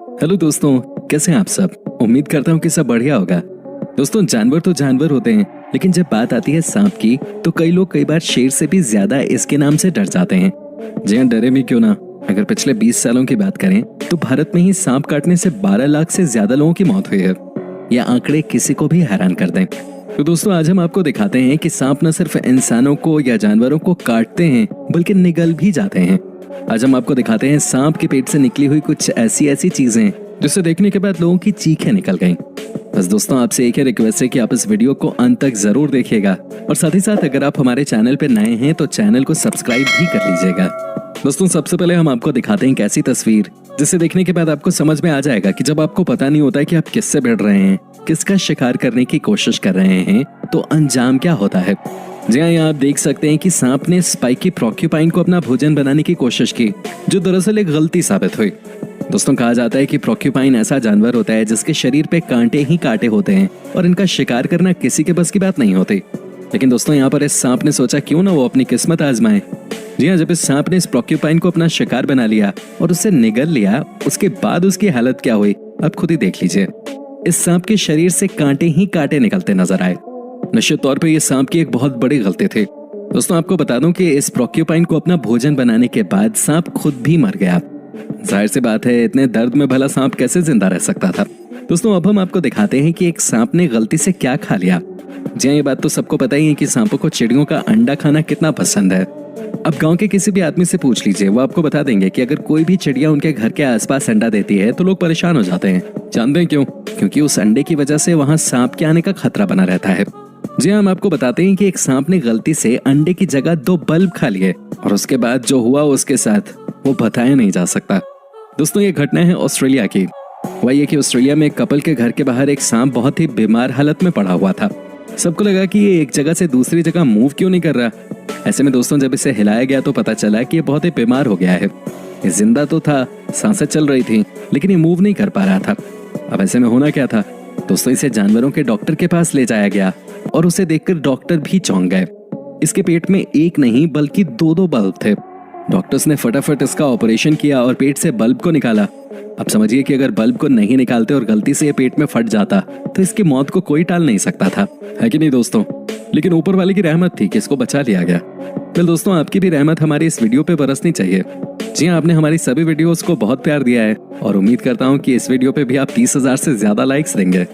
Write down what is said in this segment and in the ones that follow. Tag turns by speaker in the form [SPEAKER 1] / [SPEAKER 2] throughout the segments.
[SPEAKER 1] Hello दोस्तों, कैसे हैं आप सब। उम्मीद करता हूँ कि सब बढ़िया होगा। दोस्तों, जानवर तो जानवर होते हैं, लेकिन जब बात आती है सांप की तो कई लोग कई बार शेर से भी ज्यादा इसके नाम से डर जाते हैं। जी हाँ, डरे भी क्यों ना। अगर पिछले 20 सालों की बात करें तो भारत में ही सांप काटने से 12 लाख से ज्यादा लोगों की मौत हुई है। यह आंकड़े किसी को भी हैरान कर दें। तो दोस्तों, आज हम आपको दिखाते हैं कि सांप न सिर्फ इंसानों को या जानवरों को काटते हैं बल्कि निगल भी जाते हैं। आज हम आपको दिखाते हैं सांप के पेट से निकली हुई कुछ ऐसी चीजें जिसे देखने के बाद लोगों की चीखें निकल गईं। बस दोस्तों, आपसे एक ही रिक्वेस्ट है कि आप इस वीडियो को अंत तक जरूर देखिएगा और साथ ही साथ अगर आप हमारे चैनल पर नए हैं तो चैनल को सब्सक्राइब भी कर लीजिएगा। दोस्तों, सबसे पहले हम आपको दिखाते हैं एक ऐसी तस्वीर जिसे देखने के बाद आपको समझ में आ जाएगा कि जब आपको पता नहीं होता है कि आप किससे भिड़ रहे हैं, किसका शिकार करने की कोशिश कर रहे हैं, तो अंजाम क्या होता है। जी हाँ, यहाँ आप देख सकते हैं कि सांप ने स्पाइकी प्रोक्यूपाइन को अपना भोजन बनाने की कोशिश की, जो दरअसल एक गलती साबित हुई। दोस्तों, कहा जाता है कि प्रोक्यूपाइन ऐसा जानवर होता है जिसके शरीर पे कांटे ही कांटे होते हैं और इनका शिकार करना किसी के बस की बात नहीं होती। लेकिन दोस्तों, यहाँ पर इस सांप ने सोचा क्यों ना वो अपनी किस्मत आजमाए। जी हाँ, जब इस सांप ने इस प्रोक्यूपाइन को अपना शिकार बना लिया और उसे निगल लिया, उसके बाद उसकी हालत क्या हुई आप खुद ही देख लीजिए। इस सांप के शरीर से कांटे ही कांटे निकलते नजर आए। निश्चित तौर पे ये सांप की एक बहुत बड़ी गलती थी। दोस्तों, आपको बता दूं कि इस प्रोक्यूपाइन को अपना भोजन बनाने के बाद सांप खुद भी मर गया। जाहिर सी बात है, इतने दर्द में भला सांप कैसे जिंदा रह सकता था। दोस्तों, अब हम आपको दिखाते हैं कि एक सांप ने गलती से क्या खा लिया। जी हाँ, ये बात तो सबको पता ही है कि सांपों को चिड़ियों का अंडा खाना कितना पसंद है। अब गांव के किसी भी आदमी से पूछ लीजिए, वो आपको बता देंगे कि अगर कोई भी चिड़िया उनके घर के आसपास अंडा देती है तो लोग परेशान हो जाते हैं। जानते हैं क्यों? क्योंकि उस अंडे की वजह से वहां सांप के आने का खतरा बना रहता है। जी हाँ, हम आपको बताते हैं कि एक सांप ने गलती से अंडे की जगह 2 बल्ब खा लिए और उसके बाद जो हुआ उसके साथ वो बताया नहीं जा सकता। दोस्तों, ये घटना है ऑस्ट्रेलिया की। हुआ ये कि ऑस्ट्रेलिया में एक कपल के घर के बाहर एक सांप बहुत ही बीमार हालत में पड़ा हुआ था। सबको लगा कि ये एक जगह से दूसरी जगह मूव क्यों नहीं कर रहा। ऐसे में दोस्तों, जब इसे हिलाया गया तो पता चला कि ये बहुत ही बीमार हो गया है। ये जिंदा तो था, सांसें चल रही थी, लेकिन ये मूव नहीं कर पा रहा था। अब ऐसे में होना क्या था? दोस्तों, इसे जानवरों के डॉक्टर के पास ले जाया गया और उसे देखकर डॉक्टर भी चौंक गए। इसके पेट में एक नहीं बल्कि 2 बल्ब थे। डॉक्टर्स ने फटाफट इसका ऑपरेशन किया और पेट से बल्ब को निकाला। अब समझिए कि अगर बल्ब को नहीं निकालते और गलती से ये पेट में फट जाता तो इसकी मौत को कोई टाल नहीं सकता था, है कि नहीं दोस्तों? लेकिन ऊपर वाले की रहमत थी कि इसको बचा लिया गया। फिर दोस्तों, आपकी भी रहमत हमारी इस वीडियो पे बरसनी चाहिए। जी हाँ, आपने हमारी सभी वीडियोस को बहुत प्यार दिया है और उम्मीद करता हूँ कि इस वीडियो पे भी आप 30,000 से ज्यादा लाइक्स देंगे।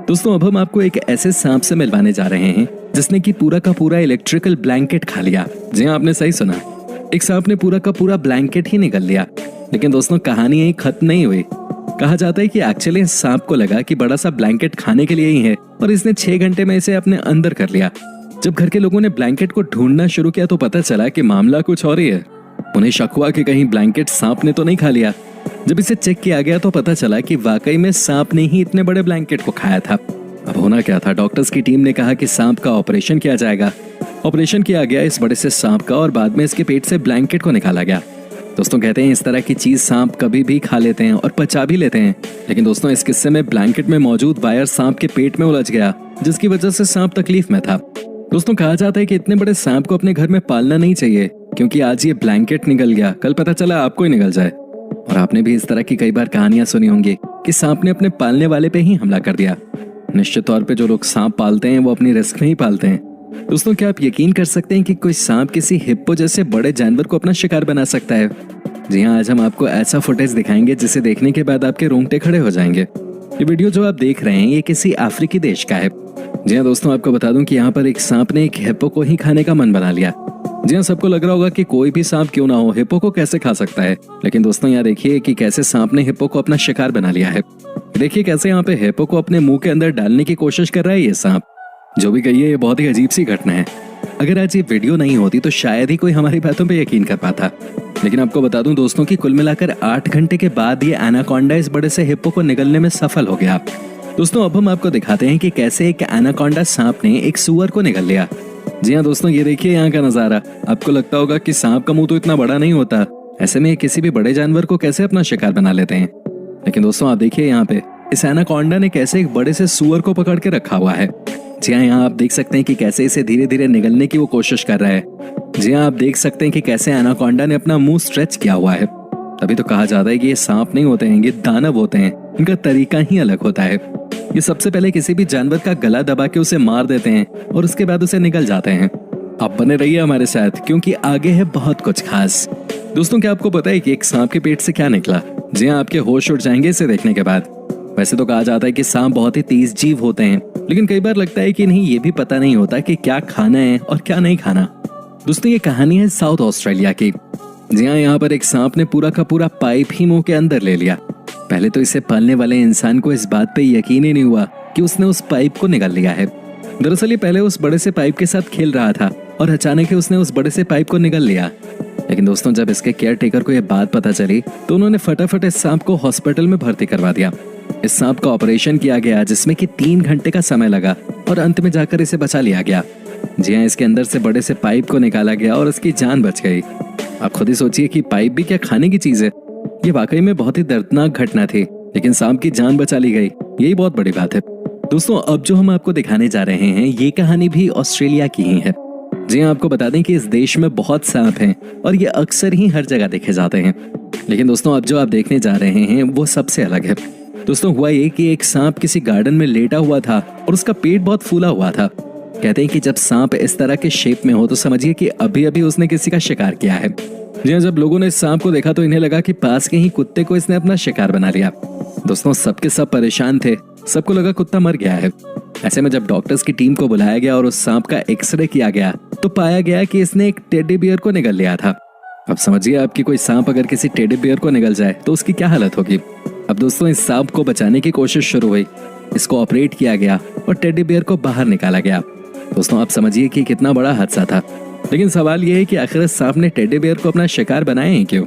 [SPEAKER 1] दोस्तों, अब हम आपको एक ऐसे सांप से मिलवाने जा रहे हैं जिसने कि पूरा का पूरा इलेक्ट्रिकल ब्लैंकेट खा लिया। जी हाँ, आपने सही सुना, एक सांप ने पूरा का पूरा ब्लैंकेट ही निगल लिया। लेकिन दोस्तों, कहानी यही खत्म नहीं हुई। कहा जाता है कि एक्चुअली इस सांप को लगा कि बड़ा सा ब्लैंकेट खाने के लिए ही है और इसने 6 घंटे में इसे अपने अंदर कर लिया। जब घर के लोगों ने ब्लैंकेट को ढूंढना शुरू किया तो पता चला कि मामला कुछ और ही है। उन्हें शक हुआ कि कहीं ब्लैंकेट सांप ने तो नहीं खा लिया। जब इसे चेक किया गया तो पता चला कि वाकई में सांप ने ही इतने बड़े ब्लैंकेट को खाया था। अब होना क्या था? डॉक्टर्स की टीम ने कहा कि सांप का ऑपरेशन किया जाएगा। ऑपरेशन किया गया इस बड़े से सांप का और बाद में इसके पेट से ब्लैंकेट को निकाला गया। दोस्तों, कहते हैं इस तरह की चीज सांप कभी भी खा लेते हैं और पचा भी लेते हैं। लेकिन दोस्तों, इस किस्से में ब्लैंकेट में मौजूद वायर सांप के पेट में उलझ गया, जिसकी वजह से सांप तकलीफ में था। दोस्तों, कहा जाता है कि इतने बड़े सांप को अपने घर में पालना नहीं चाहिए, क्योंकि आज ये ब्लैंकेट निगल गया, कल पता चला आपको ही निगल जाए। और आपने भी इस तरह की कई बार कहानियां सुनी होंगी कि सांप ने अपने पालने वाले पे ही हमला कर दिया। निश्चित तौर पे जो लोग सांप पालते हैं वो अपनी रिस्क में ही पालते हैं। दोस्तों, क्या आप यकीन कर सकते हैं कि कोई सांप किसी हिप्पो जैसे बड़े जानवर को अपना शिकार बना सकता है? जी हाँ, आज हम आपको ऐसा फुटेज दिखाएंगे जिसे देखने के बाद आपके रोंगटे खड़े हो जाएंगे। ये वीडियो जो आप देख रहे हैं ये किसी अफ्रीकी देश का है। जी हाँ दोस्तों, आपको बता दूं कि यहाँ पर एक सांप ने एक हिप्पो को ही खाने का मन बना लिया। जी हाँ, सबको लग रहा होगा कि कोई भी सांप क्यों ना हो, हिप्पो को कैसे खा सकता है। लेकिन दोस्तों, यहाँ देखिए कि कैसे सांप ने हिप्पो को अपना शिकार बना लिया है। देखिए कैसे यहाँ पे हिप्पो को अपने मुंह के अंदर डालने की कोशिश कर रहा है ये सांप। जो भी कहिए, ये बहुत ही अजीब सी घटना है। अगर आज ये वीडियो नहीं होती तो शायद ही कोई हमारी बातों पे यकीन कर पाता। लेकिन आपको बता दूं दोस्तों कि कुल मिलाकर 8 घंटे के बाद ये एनाकोंडा इस बड़े से हिप्पो को निगलने में सफल हो गया। दोस्तों, अब हम आपको दिखाते हैं कि कैसे एक एनाकोंडा सांप ने एक सुअर को निगल लिया। जी हाँ दोस्तों, ये देखिए यहाँ का नजारा। आपको लगता होगा कि सांप का मुंह तो इतना बड़ा नहीं होता, ऐसे में किसी भी बड़े जानवर को कैसे अपना शिकार बना लेते हैं। लेकिन दोस्तों, आप देखिए यहाँ पे इस एनाकोंडा ने कैसे एक बड़े से सुअर को पकड़ के रखा हुआ है। जी हाँ, यहाँ आप देख सकते हैं कि कैसे इसे धीरे धीरे निगलने की वो कोशिश कर रहा है। जी हाँ, आप देख सकते हैं कि कैसे एनाकोंडा ने अपना मुंह स्ट्रेच किया हुआ है। तभी तो कहा जाता है कि ये सांप नहीं होते हैं, ये दानव होते हैं। इनका तरीका ही अलग होता है। ये सबसे पहले किसी भी जानवर का गला दबा के उसे मार देते हैं और उसके बाद उसे निगल जाते हैं। आप बने रहिए हमारे साथ, क्योंकि आगे है बहुत कुछ खास। दोस्तों, क्या आपको पता है कि एक सांप के पेट से क्या निकला? जी हाँ, आपके होश उड़ जाएंगे इसे देखने के बाद। वैसे तो कहा जाता है कि सांप बहुत ही तेज जीव होते हैं, लेकिन कई बार लगता है कि नहीं, ये भी पता नहीं होता कि क्या खाना है और क्या नहीं खाना। दोस्तों, ये कहानी है साउथ ऑस्ट्रेलिया की। जी हाँ, यहाँ पर एक सांप ने पूरा का पूरा पाइप ही मुंह के अंदर ले लिया। पहले तो इसे पालने वाले इंसान को इस बात पे यकीन ही नहीं हुआ कि उसने उस पाइप को निगल लिया है। दरअसल ये पहले उस बड़े से पाइप के साथ खेल रहा था और अचानक ही उसने उस बड़े से पाइप को निगल लिया। लेकिन दोस्तों, जब इसके केयर टेकर को यह बात पता चली तो उन्होंने फटाफट इस सांप को हॉस्पिटल में भर्ती करवा दिया। इस सांप का ऑपरेशन किया गया, जिसमें कि 3 घंटे का समय लगा और अंत में जाकर इसे बचा लिया गया। जी हाँ, इसके अंदर से बड़े से पाइप को निकाला गया और उसकी जान बच गई। आप खुद ही सोचिए कि पाइप भी क्या खाने की चीज है। ये वाकई में बहुत ही दर्दनाक घटना थी, लेकिन सांप की जान बचा ली गई, यही बहुत बड़ी बात है। दोस्तों, अब जो हम आपको दिखाने जा रहे हैं, ये कहानी भी ऑस्ट्रेलिया की ही है। जी हाँ, आपको बता दें कि इस देश में बहुत सांप हैं और ये अक्सर ही हर जगह देखे जाते हैं। लेकिन दोस्तों, अब जो आप देखने जा रहे हैं वो सबसे अलग है। दोस्तों, हुआ ये कि एक सांप किसी गार्डन में लेटा हुआ था और उसका पेट बहुत फूला हुआ था। कहते हैं कि जब सांप इस तरह के शेप में हो तो समझिए कि अभी अभी उसने किसी का शिकार किया है। जी हाँ, जब लोगों ने इस सांप को देखा तो इन्हें लगा कि पास के ही कुत्ते को इसने अपना शिकार बना लिया। दोस्तों, सबके सब परेशान थे, सबको लगा कुत्ता मर गया है। ऐसे में जब डॉक्टर्स की टीम को बुलाया गया और उस सांप का एक्सरे किया गया तो पाया गया कि इसने एक टेडी बियर को निगल लिया था। अब समझिए आपकी कोई सांप अगर किसी टेडी बियर को निगल जाए तो उसकी क्या हालत होगी। अब दोस्तों, इस सांप को बचाने की कोशिश शुरू हुई। इसको ऑपरेट किया गया और टेडी बियर को बाहर निकाला गया। दोस्तों, आप समझिए कि कितना बड़ा हादसा था। लेकिन सवाल यह है कि आखिर सांप ने टेडी बियर को अपना शिकार बनाया है क्यों?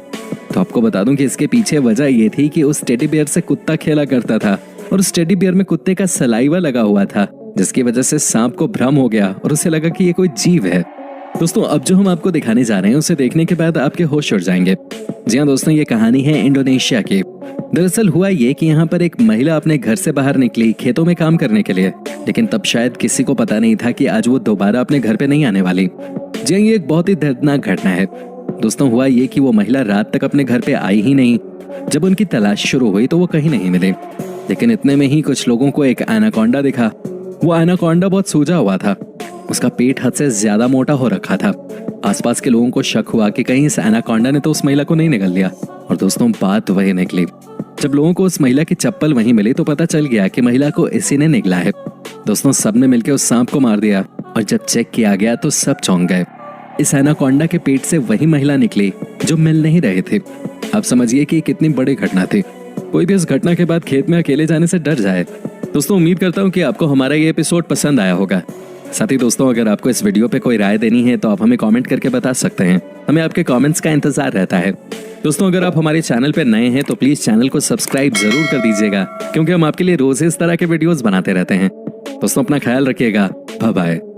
[SPEAKER 1] तो आपको बता दूं कि इसके पीछे वजह ये थी कि उस टेडी बियर से कुत्ता खेला करता था और उस टेडी बियर में कुत्ते का सलाइवा लगा हुआ था, जिसकी वजह से सांप को भ्रम हो गया और उसे लगा कि ये कोई जीव है। दोस्तों, अब जो हम आपको दिखाने जा रहे हैं उसे देखने के बाद आपके होश उड़ जाएंगे। जी हाँ दोस्तों, ये कहानी है इंडोनेशिया की। दरअसल हुआ ये कि यहाँ पर एक महिला अपने घर से बाहर निकली खेतों में काम करने के लिए, लेकिन तब शायद किसी को पता नहीं था कि आज वो दोबारा अपने घर पे नहीं आने वाली। जी हाँ, ये एक बहुत ही दर्दनाक घटना है। दोस्तों, हुआ ये कि वो महिला रात तक अपने घर पे आई ही नहीं। जब उनकी तलाश शुरू हुई तो वो कहीं नहीं मिले। लेकिन इतने में ही कुछ लोगों को एक एनाकोंडा दिखा। वो एनाकोंडा बहुत सूजा हुआ था, उसका पेट हद से ज्यादा मोटा हो रखा था। आसपास के लोगों को शक हुआ कि कहीं इस एनाकोंडा ने तो उस महिला को नहीं निगल लिया। और दोस्तों, बात वही निकली। जब लोगों को उस महिला की चप्पल वहीं मिली तो पता चल गया कि महिला को इसी ने निगला है। दोस्तों, सबने मिलकर उस सांप को मार दिया और जब चेक किया गया तो सब चौंक गए। इस एनाकोंडा के पेट से वही महिला निकली जो मिल नहीं रहे थे। आप समझिए कि कितनी बड़ी घटना थी। कोई भी इस घटना के बाद खेत में अकेले जाने से डर जाए। दोस्तों, उम्मीद करता हूँ कि आपको हमारा ये एपिसोड पसंद आया होगा। साथ ही दोस्तों, अगर आपको इस वीडियो पे कोई राय देनी है तो आप हमें कमेंट करके बता सकते हैं। हमें आपके कमेंट्स का इंतजार रहता है। दोस्तों, अगर आप हमारे चैनल पे नए हैं तो प्लीज चैनल को सब्सक्राइब जरूर कर दीजिएगा, क्योंकि हम आपके लिए रोज इस तरह के वीडियोस बनाते रहते हैं। दोस्तों, अपना ख्याल रखिएगा। Bye bye.